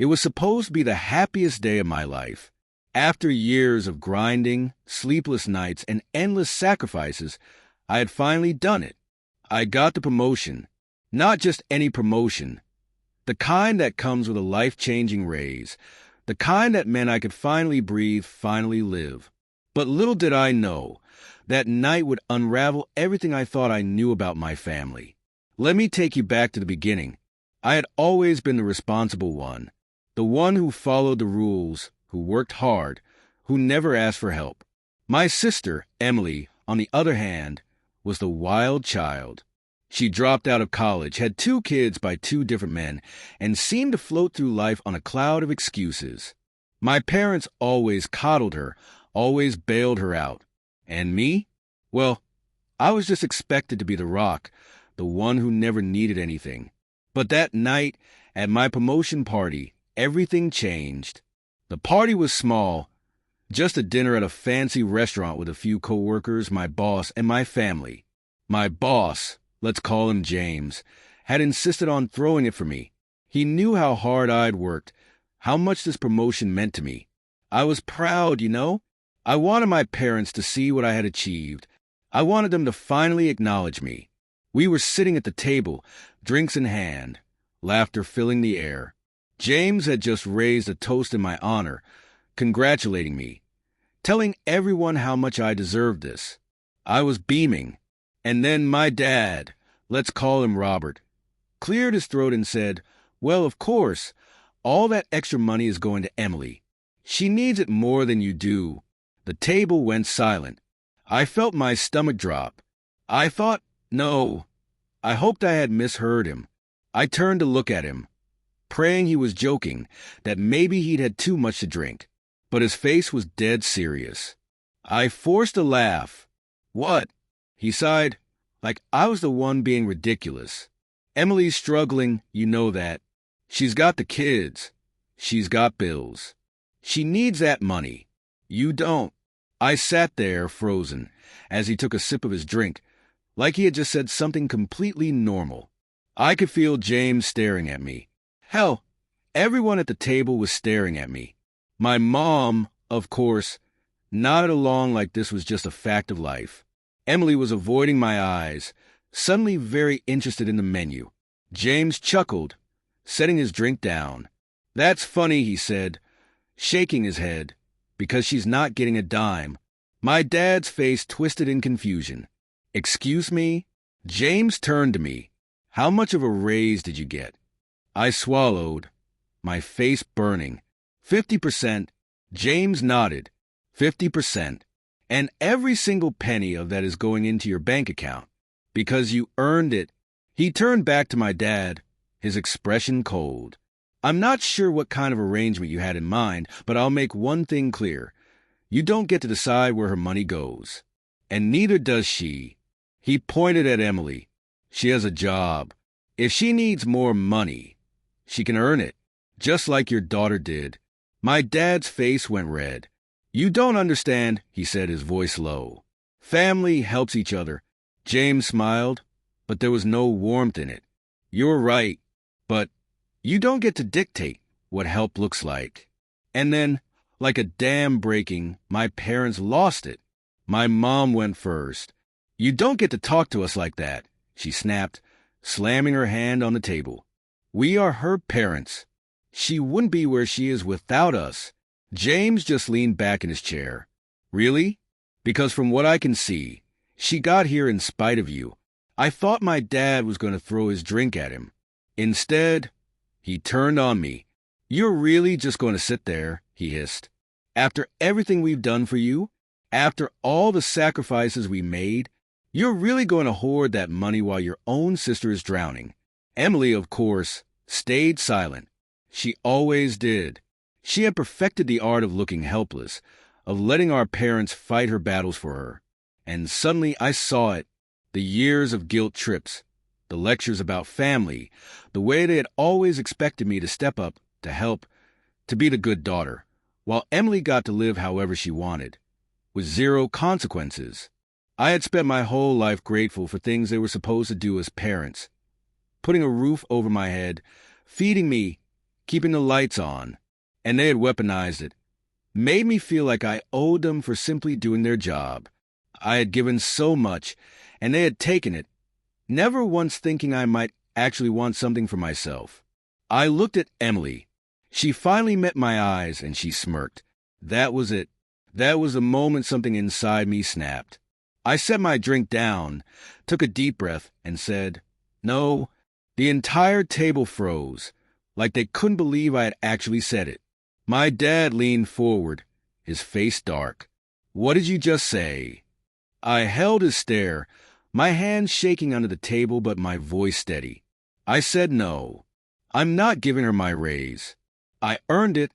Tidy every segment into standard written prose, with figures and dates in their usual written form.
It was supposed to be the happiest day of my life. After years of grinding, sleepless nights, and endless sacrifices, I had finally done it. I got the promotion. Not just any promotion. The kind that comes with a life-changing raise. The kind that meant I could finally breathe, finally live. But little did I know, that night would unravel everything I thought I knew about my family. Let me take you back to the beginning. I had always been the responsible one. The one who followed the rules, who worked hard, who never asked for help. My sister, Emily, on the other hand, was the wild child. She dropped out of college, had 2 kids by 2 different men, and seemed to float through life on a cloud of excuses. My parents always coddled her, always bailed her out. And me? Well, I was just expected to be the rock, the one who never needed anything. But that night, at my promotion party, everything changed. The party was small, just a dinner at a fancy restaurant with a few coworkers, my boss, and my family. My boss, let's call him James, had insisted on throwing it for me. He knew how hard I'd worked, how much this promotion meant to me. I was proud, you know? I wanted my parents to see what I had achieved. I wanted them to finally acknowledge me. We were sitting at the table, drinks in hand, laughter filling the air. James had just raised a toast in my honor, congratulating me, telling everyone how much I deserved this. I was beaming. And then my dad, let's call him Robert, cleared his throat and said, "Well, of course, all that extra money is going to Emily. She needs it more than you do." The table went silent. I felt my stomach drop. I thought, no. I hoped I had misheard him. I turned to look at him, praying he was joking, that maybe he'd had too much to drink. But his face was dead serious. I forced a laugh. "What?" He sighed, like I was the one being ridiculous. "Emily's struggling, you know that. She's got the kids. She's got bills. She needs that money. You don't." I sat there, frozen, as he took a sip of his drink, like he had just said something completely normal. I could feel James staring at me. Hell, everyone at the table was staring at me. My mom, of course, nodded along like this was just a fact of life. Emily was avoiding my eyes, suddenly very interested in the menu. James chuckled, setting his drink down. "That's funny," he said, shaking his head, "because she's not getting a dime." My dad's face twisted in confusion. "Excuse me?" James turned to me. "How much of a raise did you get?" I swallowed, my face burning. 50%. James nodded. 50%. And every single penny of that is going into your bank account, because you earned it. He turned back to my dad, his expression cold. "I'm not sure what kind of arrangement you had in mind, but I'll make one thing clear. You don't get to decide where her money goes. And neither does she." He pointed at Emily. "She has a job. If she needs more money, she can earn it, just like your daughter did." My dad's face went red. "You don't understand," he said, his voice low. "Family helps each other." James smiled, but there was no warmth in it. "You're right, but you don't get to dictate what help looks like." And then, like a dam breaking, my parents lost it. My mom went first. "You don't get to talk to us like that," she snapped, slamming her hand on the table. "We are her parents. She wouldn't be where she is without us." James just leaned back in his chair. "Really? Because from what I can see, she got here in spite of you." I thought my dad was going to throw his drink at him. Instead, he turned on me. "You're really just going to sit there," he hissed. "After everything we've done for you, after all the sacrifices we made, you're really going to hoard that money while your own sister is drowning." Emily, of course, stayed silent. She always did. She had perfected the art of looking helpless, of letting our parents fight her battles for her. And suddenly I saw it. The years of guilt trips, the lectures about family, the way they had always expected me to step up, to help, to be the good daughter, while Emily got to live however she wanted, with zero consequences. I had spent my whole life grateful for things they were supposed to do as parents. Putting a roof over my head, feeding me, keeping the lights on, and they had weaponized it. Made me feel like I owed them for simply doing their job. I had given so much, and they had taken it, never once thinking I might actually want something for myself. I looked at Emily. She finally met my eyes, and she smirked. That was it. That was the moment something inside me snapped. I set my drink down, took a deep breath, and said, "No." The entire table froze, like they couldn't believe I had actually said it. My dad leaned forward, his face dark. "What did you just say?" I held his stare, my hands shaking under the table but my voice steady. I said no. I'm not giving her my raise. I earned it,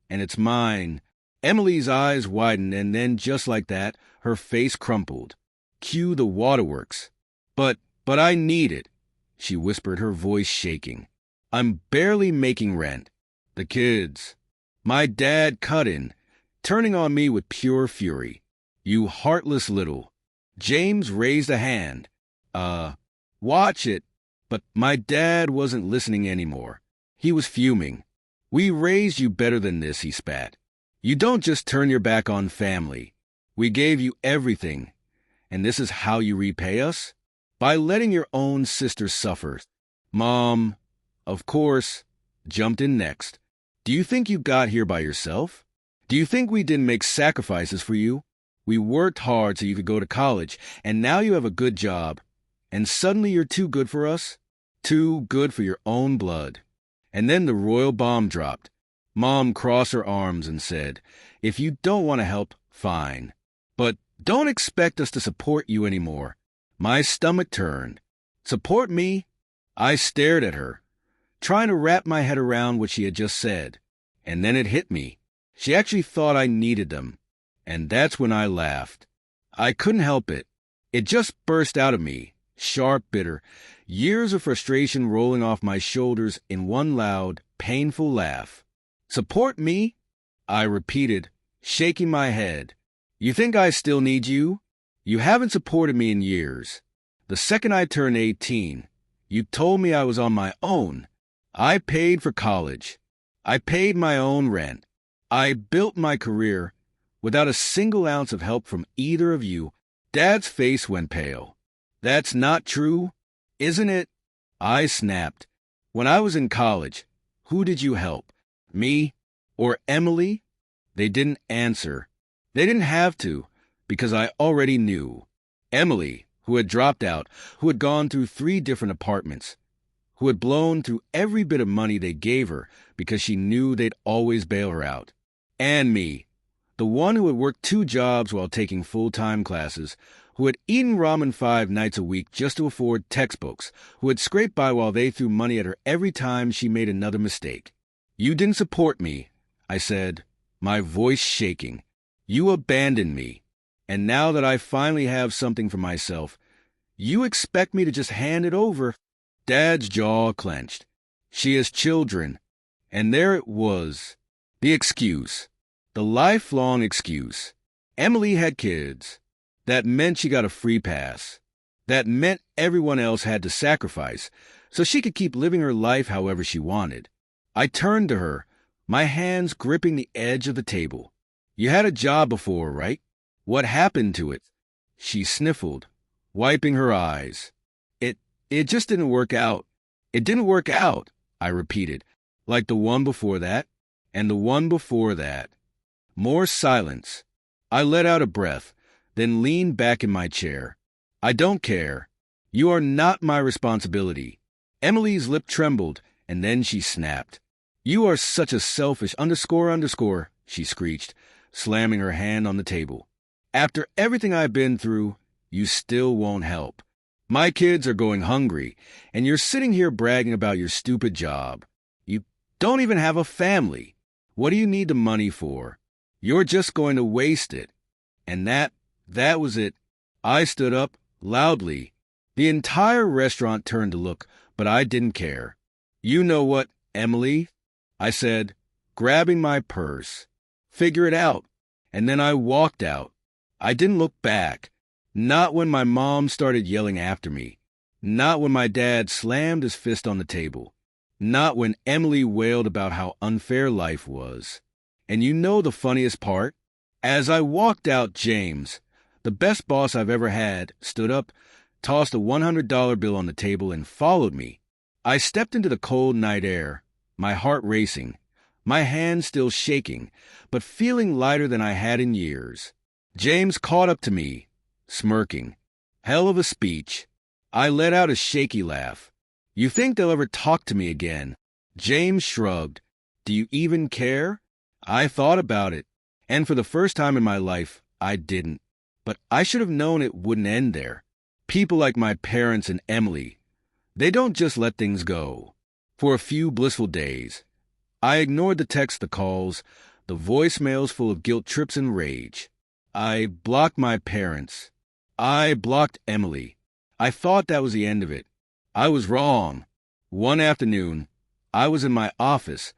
and it's mine. Emily's eyes widened, and then just like that, her face crumpled. Cue the waterworks. But I need it, she whispered, her voice shaking. I'm barely making rent. The kids. My dad cut in, turning on me with pure fury. You heartless little. James raised a hand. Watch it. But my dad wasn't listening anymore. He was fuming. We raised you better than this, he spat. You don't just turn your back on family. We gave you everything. And this is how you repay us? By letting your own sister suffer. Mom, of course, jumped in next. Do you think you got here by yourself? Do you think we didn't make sacrifices for you? We worked hard so you could go to college, and now you have a good job. And suddenly you're too good for us? Too good for your own blood. And then the royal bomb dropped. Mom crossed her arms and said, if you don't want to help, fine. But don't expect us to support you anymore. My stomach turned. Support me? I stared at her, trying to wrap my head around what she had just said. And then it hit me. She actually thought I needed them. And that's when I laughed. I couldn't help it. It just burst out of me, sharp, bitter, years of frustration rolling off my shoulders in one loud, painful laugh. Support me? I repeated, shaking my head. You think I still need you? You haven't supported me in years. The second I turned 18, you told me I was on my own. I paid for college. I paid my own rent. I built my career without a single ounce of help from either of you. Dad's face went pale. That's not true, isn't it? I snapped. When I was in college, who did you help? Me or Emily? They didn't answer. They didn't have to, because I already knew. Emily, who had dropped out, who had gone through 3 different apartments, who had blown through every bit of money they gave her because she knew they'd always bail her out. And me, the one who had worked 2 jobs while taking full-time classes, who had eaten ramen 5 nights a week just to afford textbooks, who had scraped by while they threw money at her every time she made another mistake. You didn't support me, I said, my voice shaking. You abandoned me. And now that I finally have something for myself, you expect me to just hand it over? Dad's jaw clenched. She has children. And there it was. The excuse. The lifelong excuse. Emily had kids. That meant she got a free pass. That meant everyone else had to sacrifice so she could keep living her life however she wanted. I turned to her, my hands gripping the edge of the table. You had a job before, right? What happened to it? She sniffled, wiping her eyes. It just didn't work out. It didn't work out, I repeated, like the one before that, and the one before that. More silence. I let out a breath, then leaned back in my chair. I don't care. You are not my responsibility. Emily's lip trembled, and then she snapped. You are such a selfish ... she screeched, slamming her hand on the table. After everything I've been through, you still won't help. My kids are going hungry, and you're sitting here bragging about your stupid job. You don't even have a family. What do you need the money for? You're just going to waste it. And that was it. I stood up, loudly. The entire restaurant turned to look, but I didn't care. You know what, Emily? I said, grabbing my purse. Figure it out. And then I walked out. I didn't look back. Not when my mom started yelling after me. Not when my dad slammed his fist on the table. Not when Emily wailed about how unfair life was. And you know the funniest part? As I walked out, James, the best boss I've ever had, stood up, tossed a $100 bill on the table, and followed me. I stepped into the cold night air, my heart racing, my hands still shaking, but feeling lighter than I had in years. James caught up to me, smirking. Hell of a speech. I let out a shaky laugh. You think they'll ever talk to me again? James shrugged. Do you even care? I thought about it, and for the first time in my life, I didn't. But I should have known it wouldn't end there. People like my parents and Emily, they don't just let things go. For a few blissful days, I ignored the texts, the calls, the voicemails full of guilt trips and rage. I blocked my parents. I blocked Emily. I thought that was the end of it. I was wrong. One afternoon, I was in my office,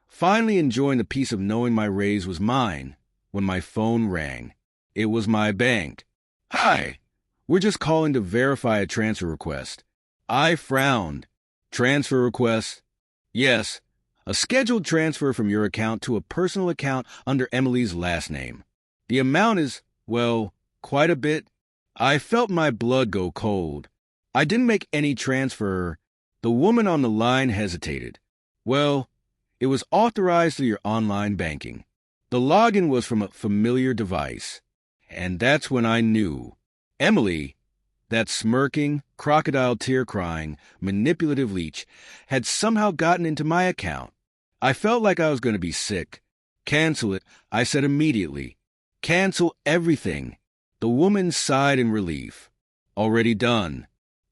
finally enjoying the peace of knowing my raise was mine, when my phone rang. It was my bank. Hi, we're just calling to verify a transfer request. I frowned. Transfer request? Yes, a scheduled transfer from your account to a personal account under Emily's last name. The amount is, well, quite a bit. I felt my blood go cold. I didn't make any transfer. The woman on the line hesitated. Well, it was authorized through your online banking. The login was from a familiar device. And that's when I knew. Emily, that smirking, crocodile tear-crying, manipulative leech, had somehow gotten into my account. I felt like I was going to be sick. Cancel it, I said immediately. Cancel everything. The woman sighed in relief. Already done.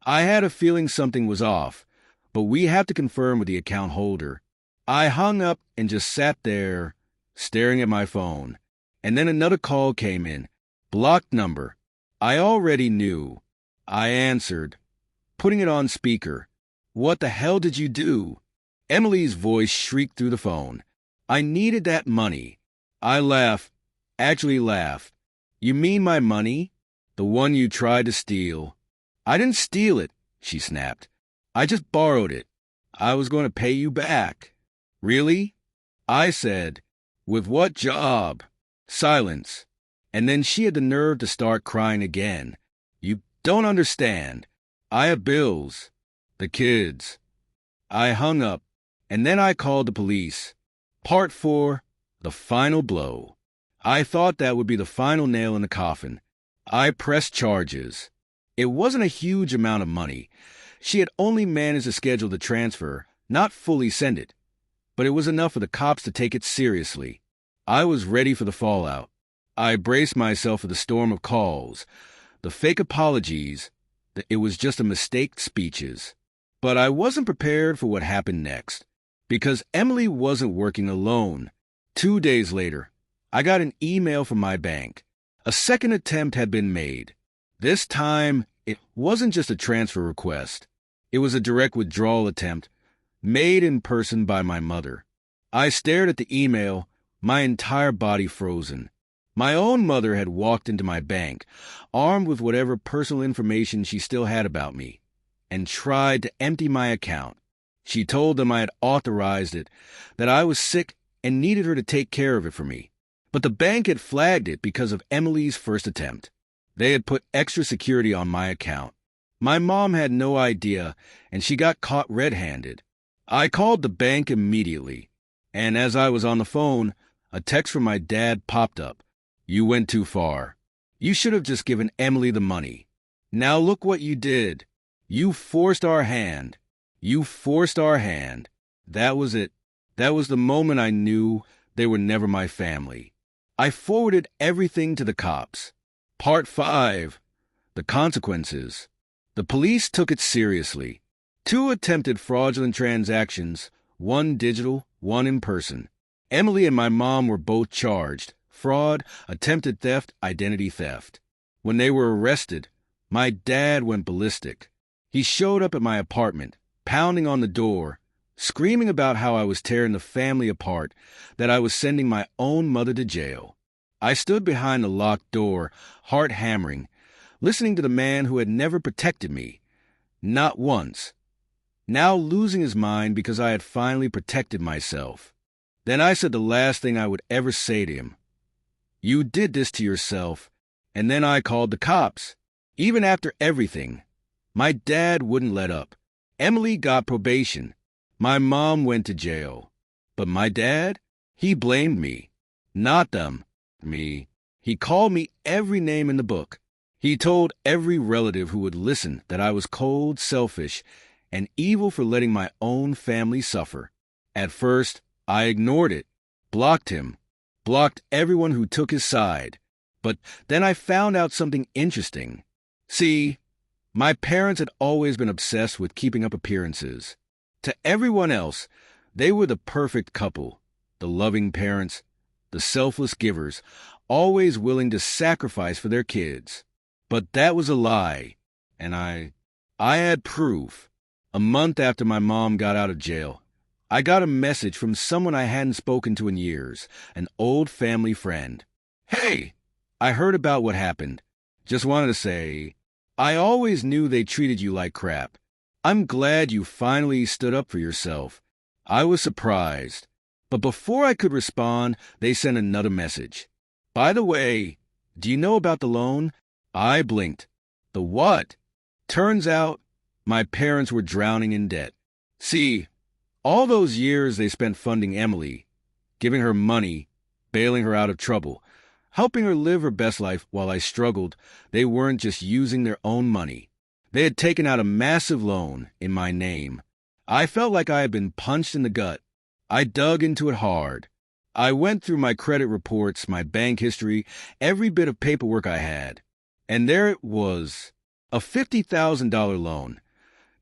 I had a feeling something was off, but we have to confirm with the account holder. I hung up and just sat there, staring at my phone. And then another call came in. Blocked number. I already knew. I answered, putting it on speaker. What the hell did you do? Emily's voice shrieked through the phone. I needed that money. I laughed. Actually laughed. You mean my money? The one you tried to steal. I didn't steal it, she snapped. I just borrowed it. I was going to pay you back. Really? I said, with what job? Silence. And then she had the nerve to start crying again. You don't understand. I have bills. The kids. I hung up, and then I called the police. Part 4, the final blow. I thought that would be the final nail in the coffin. I pressed charges. It wasn't a huge amount of money. She had only managed to schedule the transfer, not fully send it. But it was enough for the cops to take it seriously. I was ready for the fallout. I braced myself for the storm of calls, the fake apologies, that it was just a mistake speeches. But I wasn't prepared for what happened next, because Emily wasn't working alone. 2 days later, I got an email from my bank. A second attempt had been made. This time, it wasn't just a transfer request. It was a direct withdrawal attempt, made in person by my mother. I stared at the email, my entire body frozen. My own mother had walked into my bank, armed with whatever personal information she still had about me, and tried to empty my account. She told them I had authorized it, that I was sick and needed her to take care of it for me. But the bank had flagged it because of Emily's first attempt. They had put extra security on my account. My mom had no idea, and she got caught red-handed. I called the bank immediately, and as I was on the phone, a text from my dad popped up. You went too far. You should have just given Emily the money. Now look what you did. You forced our hand. You forced our hand. That was it. That was the moment I knew they were never my family. I forwarded everything to the cops. Part 5. The consequences. The police took it seriously. 2 attempted fraudulent transactions, 1 digital, 1 in person. Emily and my mom were both charged. Fraud, attempted theft, identity theft. When they were arrested, my dad went ballistic. He showed up at my apartment, pounding on the door, screaming about how I was tearing the family apart, that I was sending my own mother to jail. I stood behind the locked door, heart hammering, listening to the man who had never protected me. Not once. now losing his mind because I had finally protected myself. Then I said the last thing I would ever say to him. You did this to yourself, and then I called the cops. Even after everything, my dad wouldn't let up. Emily got probation. My mom went to jail. But my dad, he blamed me. Not them, me. He called me every name in the book. He told every relative who would listen that I was cold, selfish, and evil for letting my own family suffer. At first, I ignored it, blocked him, blocked everyone who took his side. But then I found out something interesting. See, my parents had always been obsessed with keeping up appearances. To everyone else, they were the perfect couple, the loving parents, the selfless givers, always willing to sacrifice for their kids. But that was a lie, and I had proof. A month after my mom got out of jail, I got a message from someone I hadn't spoken to in years, an old family friend. Hey, I heard about what happened. Just wanted to say, I always knew they treated you like crap. I'm glad you finally stood up for yourself. I was surprised. But before I could respond, they sent another message. By the way, do you know about the loan? I blinked. The what? Turns out, my parents were drowning in debt. See, all those years they spent funding Emily, giving her money, bailing her out of trouble, helping her live her best life while I struggled, they weren't just using their own money. They had taken out a massive loan in my name. I felt like I had been punched in the gut. I dug into it hard. I went through my credit reports, my bank history, every bit of paperwork I had. And there it was, a $50,000 loan,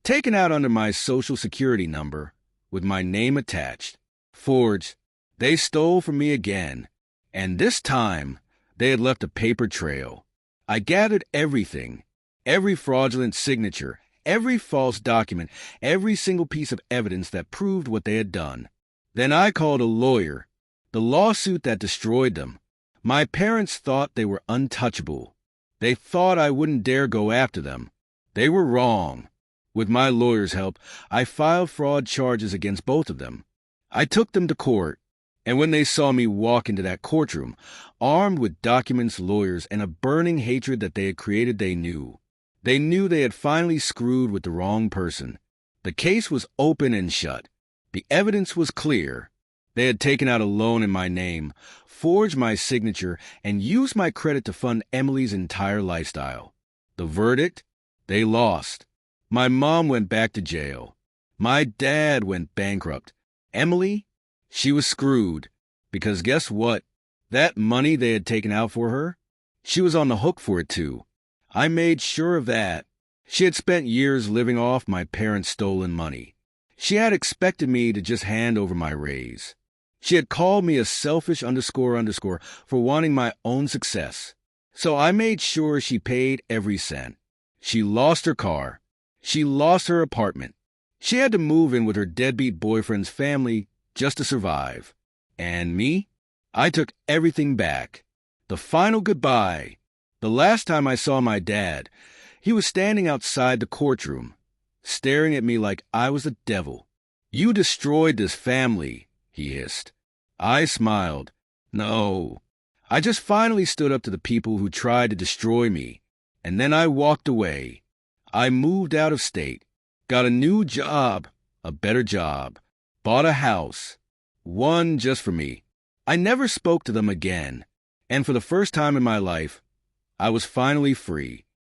taken out under my Social Security number, with my name attached. Forged. They stole from me again. And this time, they had left a paper trail. I gathered everything, every fraudulent signature, every false document, every single piece of evidence that proved what they had done. Then I called a lawyer, the lawsuit that destroyed them. My parents thought they were untouchable. They thought I wouldn't dare go after them. They were wrong. With my lawyer's help, I filed fraud charges against both of them. I took them to court, and when they saw me walk into that courtroom, armed with documents, lawyers, and a burning hatred that they had created, they knew. They knew they had finally screwed with the wrong person. The case was open and shut. The evidence was clear. They had taken out a loan in my name, forged my signature, and used my credit to fund Emily's entire lifestyle. The verdict? They lost. My mom went back to jail. My dad went bankrupt. Emily? She was screwed. Because guess what? That money they had taken out for her? She was on the hook for it too. I made sure of that. She had spent years living off my parents' stolen money. She had expected me to just hand over my raise. She had called me a selfish __ for wanting my own success. So I made sure she paid every cent. She lost her car. She lost her apartment. She had to move in with her deadbeat boyfriend's family just to survive. And me? I took everything back. The final goodbye. The last time I saw my dad, he was standing outside the courtroom, staring at me like I was the devil. You destroyed this family, he hissed. I smiled. No. I just finally stood up to the people who tried to destroy me. And then I walked away. I moved out of state, got a new job, a better job, bought a house, one just for me. I never spoke to them again. And for the first time in my life, I was finally free.